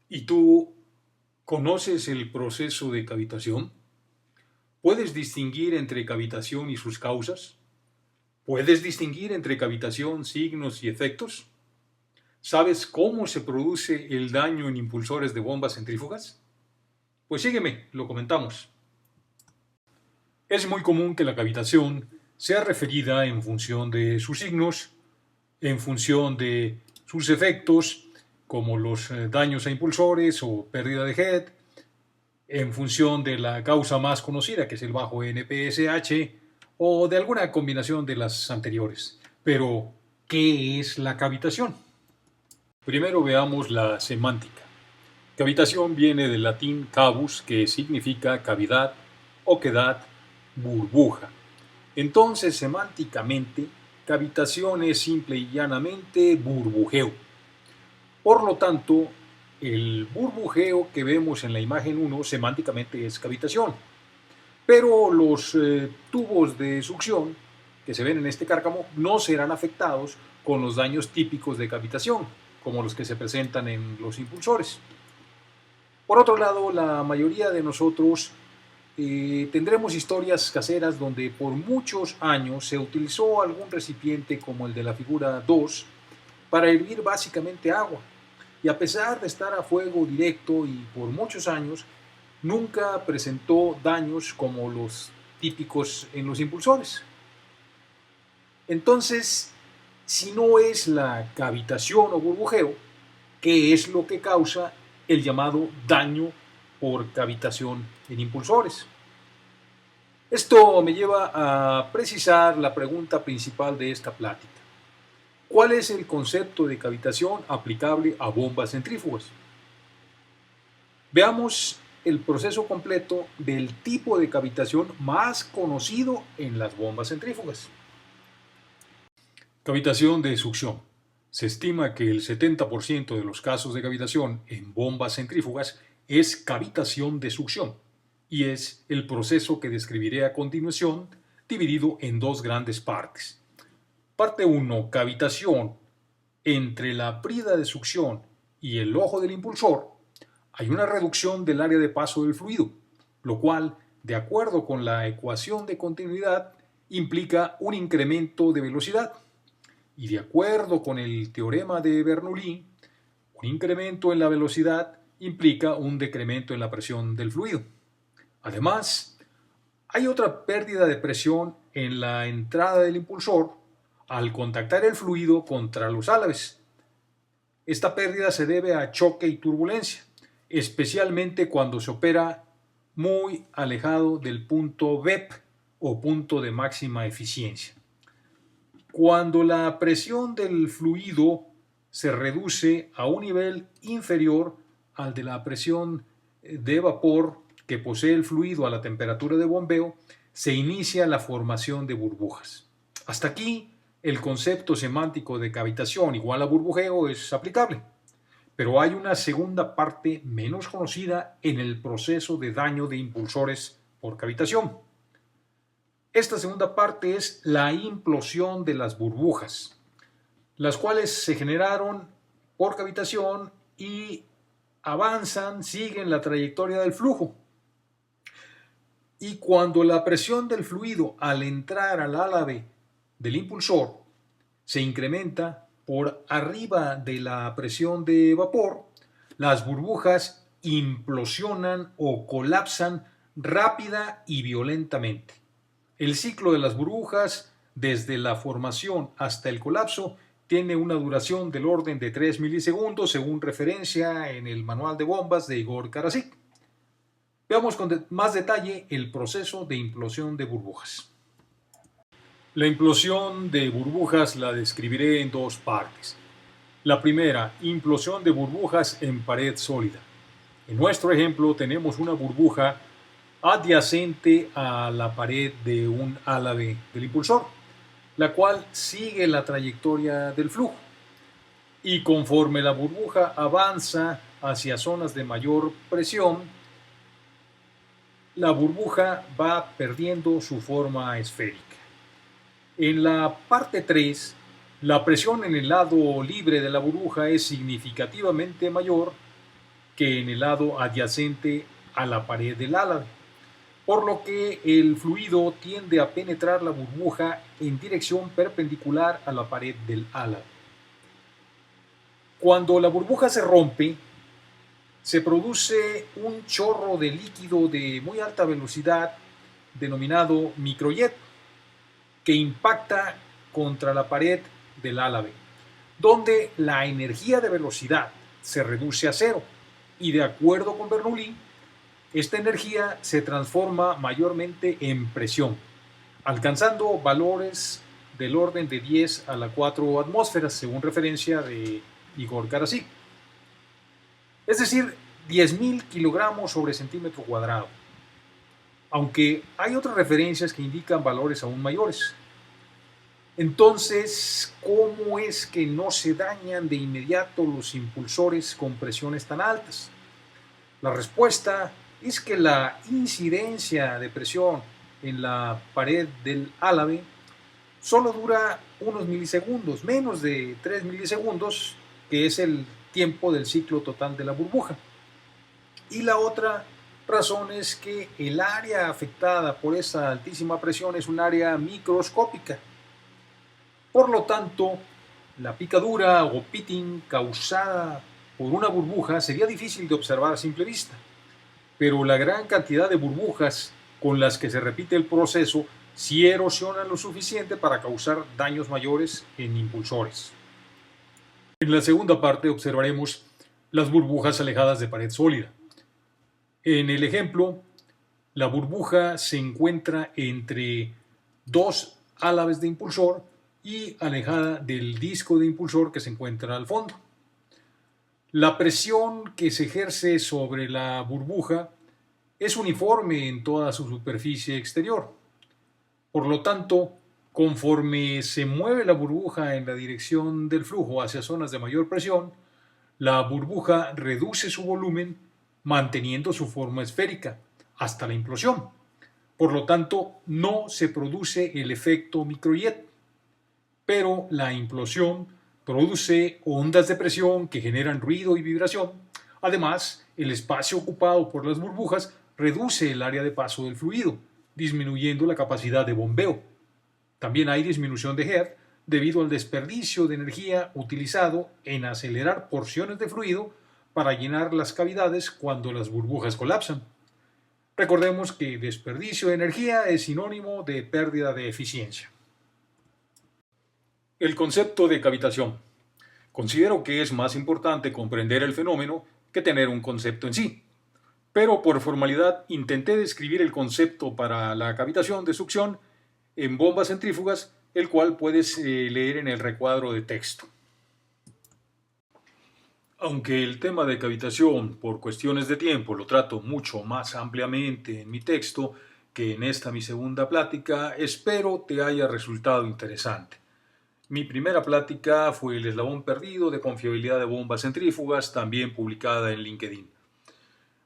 ¿Y tú conoces el proceso de cavitación? ¿Puedes distinguir entre cavitación y sus causas? ¿Puedes distinguir entre cavitación, signos y efectos? ¿Sabes cómo se produce el daño en impulsores de bombas centrífugas? Pues sígueme, lo comentamos. Es muy común que la cavitación sea referida en función de sus signos, en función de sus efectos, como los daños a impulsores o pérdida de head, en función de la causa más conocida, que es el bajo NPSH, o de alguna combinación de las anteriores. Pero, ¿qué es la cavitación? Primero veamos la semántica. Cavitación viene del latín cavus, que significa cavidad, oquedad, burbuja. Entonces, semánticamente, cavitación es simple y llanamente burbujeo. Por lo tanto, el burbujeo que vemos en la imagen 1 semánticamente es cavitación. Pero los tubos de succión que se ven en este cárcamo no serán afectados con los daños típicos de cavitación, como los que se presentan en los impulsores. Por otro lado, la mayoría de nosotros tendremos historias caseras donde por muchos años se utilizó algún recipiente como el de la figura 2 para hervir básicamente agua. Y a pesar de estar a fuego directo y por muchos años, nunca presentó daños como los típicos en los impulsores. Entonces, si no es la cavitación o burbujeo, ¿qué es lo que causa el llamado daño por cavitación en impulsores? Esto me lleva a precisar la pregunta principal de esta plática. ¿Cuál es el concepto de cavitación aplicable a bombas centrífugas? Veamos el proceso completo del tipo de cavitación más conocido en las bombas centrífugas. Cavitación de succión. Se estima que el 70% de los casos de cavitación en bombas centrífugas es cavitación de succión, y es el proceso que describiré a continuación, dividido en dos grandes partes. Parte 1, cavitación. Entre la brida de succión y el ojo del impulsor hay una reducción del área de paso del fluido, lo cual, de acuerdo con la ecuación de continuidad, implica un incremento de velocidad. Y de acuerdo con el teorema de Bernoulli, un incremento en la velocidad implica un decremento en la presión del fluido. Además, hay otra pérdida de presión en la entrada del impulsor al contactar el fluido contra los álabes. Esta pérdida se debe a choque y turbulencia, especialmente cuando se opera muy alejado del punto VEP o punto de máxima eficiencia. Cuando la presión del fluido se reduce a un nivel inferior al de la presión de vapor que posee el fluido a la temperatura de bombeo, se inicia la formación de burbujas. Hasta aquí, el concepto semántico de cavitación igual a burbujeo es aplicable. Pero hay una segunda parte menos conocida en el proceso de daño de impulsores por cavitación. Esta segunda parte es la implosión de las burbujas, las cuales se generaron por cavitación y avanzan, siguen la trayectoria del flujo. Y cuando la presión del fluido al entrar al álave del impulsor se incrementa por arriba de la presión de vapor, las burbujas implosionan o colapsan rápida y violentamente. El ciclo de las burbujas, desde la formación hasta el colapso, tiene una duración del orden de 3 milisegundos, según referencia en el manual de bombas de Igor Karasik. Veamos con más detalle el proceso de implosión de burbujas. La implosión de burbujas la describiré en dos partes. La primera, implosión de burbujas en pared sólida. En nuestro ejemplo tenemos una burbuja adyacente a la pared de un álave del impulsor, la cual sigue la trayectoria del flujo. Y conforme la burbuja avanza hacia zonas de mayor presión, la burbuja va perdiendo su forma esférica. En la parte 3, la presión en el lado libre de la burbuja es significativamente mayor que en el lado adyacente a la pared del álave, por lo que el fluido tiende a penetrar la burbuja en dirección perpendicular a la pared del álave. Cuando la burbuja se rompe, se produce un chorro de líquido de muy alta velocidad denominado microjet que impacta contra la pared del álave, donde la energía de velocidad se reduce a cero y, de acuerdo con Bernoulli, esta energía se transforma mayormente en presión, alcanzando valores del orden de 10 a la 4 atmósferas, según referencia de Igor Karasik. Es decir, 10.000 kilogramos sobre centímetro cuadrado. Aunque hay otras referencias que indican valores aún mayores. Entonces, ¿cómo es que no se dañan de inmediato los impulsores con presiones tan altas? La respuesta es que la incidencia de presión en la pared del álave solo dura unos milisegundos, menos de 3 milisegundos, que es el tiempo del ciclo total de la burbuja. Y la otra razón es que el área afectada por esa altísima presión es un área microscópica. Por lo tanto, la picadura o pitting causada por una burbuja sería difícil de observar a simple vista, pero la gran cantidad de burbujas con las que se repite el proceso sí erosionan lo suficiente para causar daños mayores en impulsores. En la segunda parte observaremos las burbujas alejadas de pared sólida. En el ejemplo, la burbuja se encuentra entre dos álaves de impulsor y alejada del disco de impulsor que se encuentra al fondo. La presión que se ejerce sobre la burbuja es uniforme en toda su superficie exterior. Por lo tanto, conforme se mueve la burbuja en la dirección del flujo hacia zonas de mayor presión, la burbuja reduce su volumen manteniendo su forma esférica hasta la implosión. Por lo tanto, no se produce el efecto microjet, pero la implosión produce ondas de presión que generan ruido y vibración. Además, el espacio ocupado por las burbujas reduce el área de paso del fluido, disminuyendo la capacidad de bombeo. También hay disminución de Hertz debido al desperdicio de energía utilizado en acelerar porciones de fluido para llenar las cavidades cuando las burbujas colapsan. Recordemos que desperdicio de energía es sinónimo de pérdida de eficiencia. El concepto de cavitación. Considero que es más importante comprender el fenómeno que tener un concepto en sí. Pero por formalidad intenté describir el concepto para la cavitación de succión en bombas centrífugas, el cual puedes leer en el recuadro de texto. Aunque el tema de cavitación por cuestiones de tiempo lo trato mucho más ampliamente en mi texto que en esta mi segunda plática, espero te haya resultado interesante. Mi primera plática fue El eslabón perdido de confiabilidad de bombas centrífugas, también publicada en LinkedIn.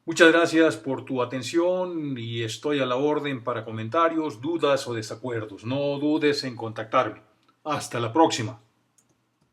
Muchas gracias por tu atención y estoy a la orden para comentarios, dudas o desacuerdos. No dudes en contactarme. Hasta la próxima.